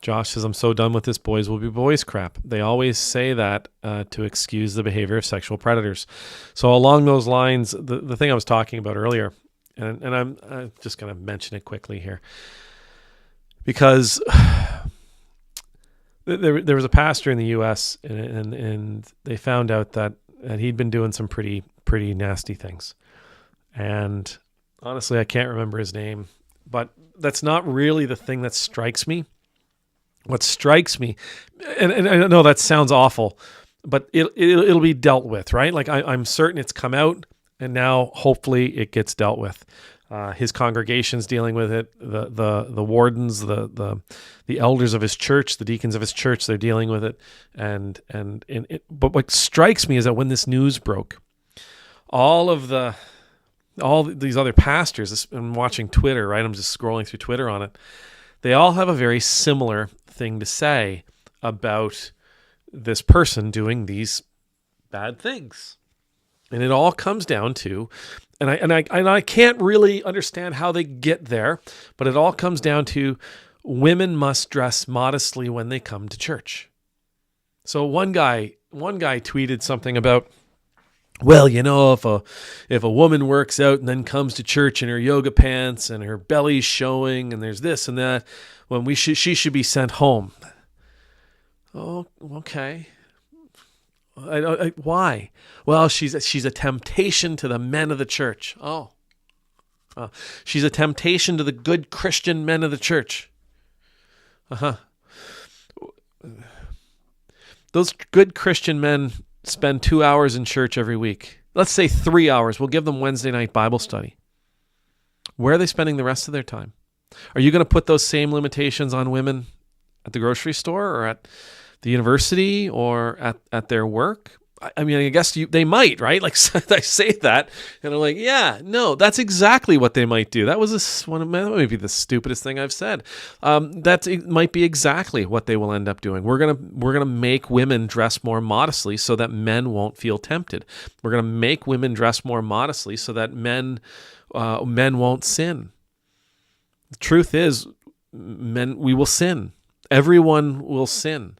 Josh says, I'm so done with this boys will be boys crap. They always say that to excuse the behavior of sexual predators. So along those lines, the thing I was talking about earlier, and I'm just going to mention it quickly here, because there was a pastor in the U.S. and they found out that he'd been doing some pretty nasty things. And honestly, I can't remember his name, but that's not really the thing that strikes me. What strikes me, and I know that sounds awful, but it'll be dealt with, right? Like I'm certain it's come out, and now hopefully it gets dealt with. His congregation's dealing with it. The wardens, the elders of his church, the deacons of his church, they're dealing with it. But what strikes me is that when this news broke, all these other pastors, I'm watching Twitter, right? I'm just scrolling through Twitter on it. They all have a very similar thing to say about this person doing these bad things. And it all comes down to, and I can't really understand how they get there, but it all comes down to women must dress modestly when they come to church. So one guy tweeted something about, well, if a woman works out and then comes to church in her yoga pants and her belly's showing and there's this and that, when she should be sent home. Oh, okay. Why? Well, she's a temptation to the men of the church. She's a temptation to the good Christian men of the church. Those good Christian men spend 2 hours in church every week. Let's say 3 hours. We'll give them Wednesday night Bible study. Where are they spending the rest of their time? Are you going to put those same limitations on women at the grocery store or at the university or at their work? I mean, I guess they might, right? Like I say that, and I'm like, yeah, no, that's exactly what they might do. That might be the stupidest thing I've said. It might be exactly what they will end up doing. We're gonna make women dress more modestly so that men won't feel tempted. We're gonna make women dress more modestly so that men won't sin. The truth is, we will sin. Everyone will sin.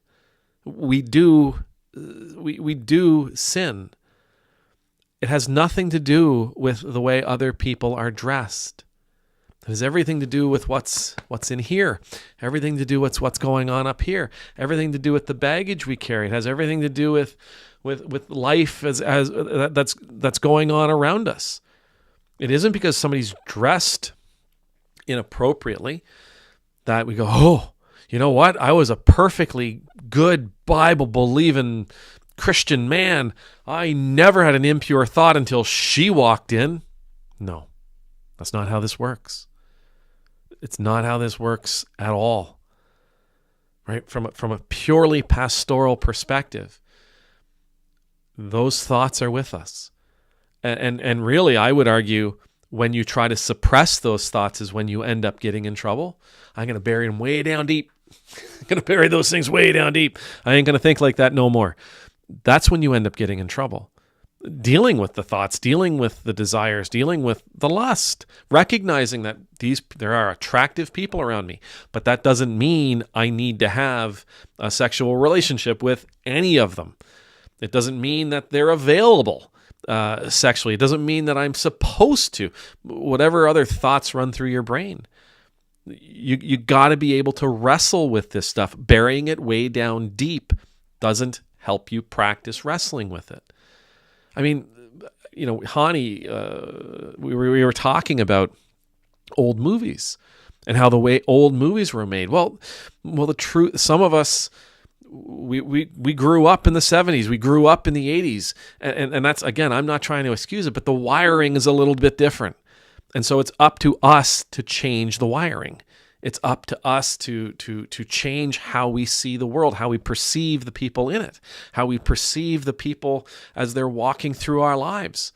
We do sin. It has nothing to do with the way other people are dressed. It has everything to do with what's in here, everything to do with what's going on up here, everything to do with the baggage we carry. It has everything to do with life as that's going on around us. It isn't because somebody's dressed inappropriately that we go, oh, you know what? I was a perfectly good Bible-believing Christian man. I never had an impure thought until she walked in. No, that's not how this works. It's not how this works at all. Right? From a purely pastoral perspective, those thoughts are with us. And really, I would argue, when you try to suppress those thoughts is when you end up getting in trouble. I'm going to bury them way down deep. I'm going to bury those things way down deep. I ain't going to think like that no more. That's when you end up getting in trouble. Dealing with the thoughts, dealing with the desires, dealing with the lust, recognizing that there are attractive people around me, but that doesn't mean I need to have a sexual relationship with any of them. It doesn't mean that they're available sexually. It doesn't mean that I'm supposed to. Whatever other thoughts run through your brain. You got to be able to wrestle with this stuff. Burying it way down deep doesn't help you practice wrestling with it. I mean, Hani, we were talking about old movies and how the way old movies were made. Well, the truth, some of us, we grew up in the 70s, we grew up in the 80s, and that's, again, I'm not trying to excuse it, but the wiring is a little bit different. And so it's up to us to change the wiring. It's up to us to change how we see the world, how we perceive the people in it, how we perceive the people as they're walking through our lives.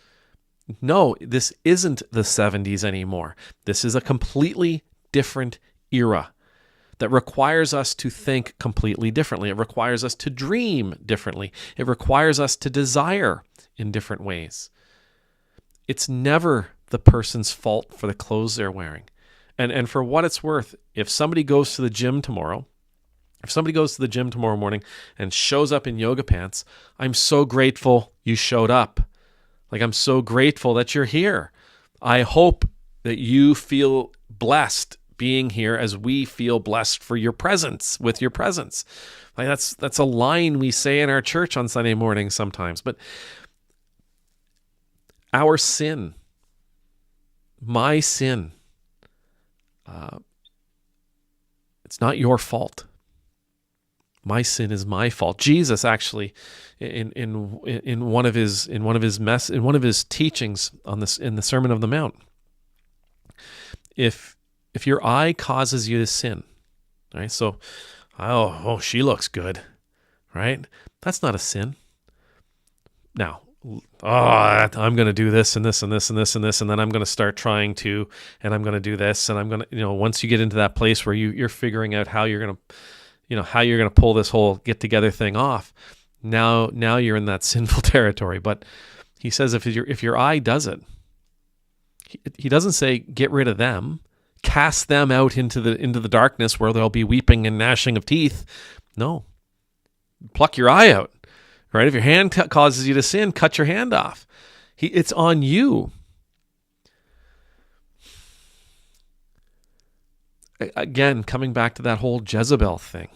No, this isn't the 70s anymore. This is a completely different era that requires us to think completely differently. It requires us to dream differently. It requires us to desire in different ways. It's never the person's fault for the clothes they're wearing. And for what it's worth, if somebody goes to the gym tomorrow If somebody goes to the gym tomorrow morning and shows up in yoga pants, I'm so grateful you showed up. Like, I'm so grateful that you're here. I hope that you feel blessed being here as we feel blessed for your presence, with your presence. Like, that's a line we say in our church on Sunday morning sometimes. But our sin, my sin, it's not your fault. My sin is my fault. Jesus actually, in one of his teachings on this, in the Sermon on the Mount, if your eye causes you to sin, right? So, she looks good, right? That's not a sin. Now, I'm going to do this and this and this and this and this, and then I'm going to start trying to, and I'm going to do this, and I'm going to, once you get into that place where you're figuring out how you're going to pull this whole get together thing off, now you're in that sinful territory. But he says if your eye does it, he doesn't say get rid of them, cast them out into the darkness where there'll be weeping and gnashing of teeth. No, pluck your eye out. Right? If your hand causes you to sin, cut your hand off. It's on you. Again, coming back to that whole Jezebel thing,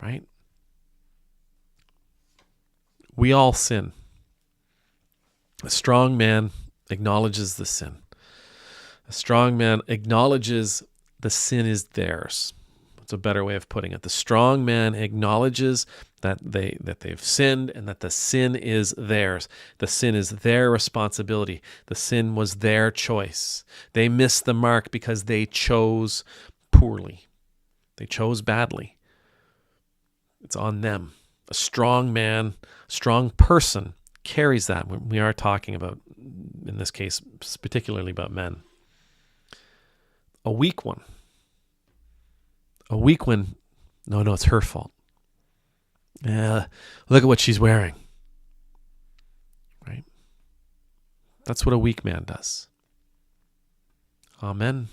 right? We all sin. A strong man acknowledges the sin. A strong man acknowledges the sin is theirs. That's a better way of putting it. The strong man acknowledges that they've sinned and that the sin is theirs. The sin is their responsibility. The sin was their choice. They missed the mark because they chose poorly. They chose badly. It's on them. A strong man, strong person carries that. We are talking about, in this case, particularly about men. A weak one, no, it's her fault. Look at what she's wearing. Right? That's what a weak man does. Amen.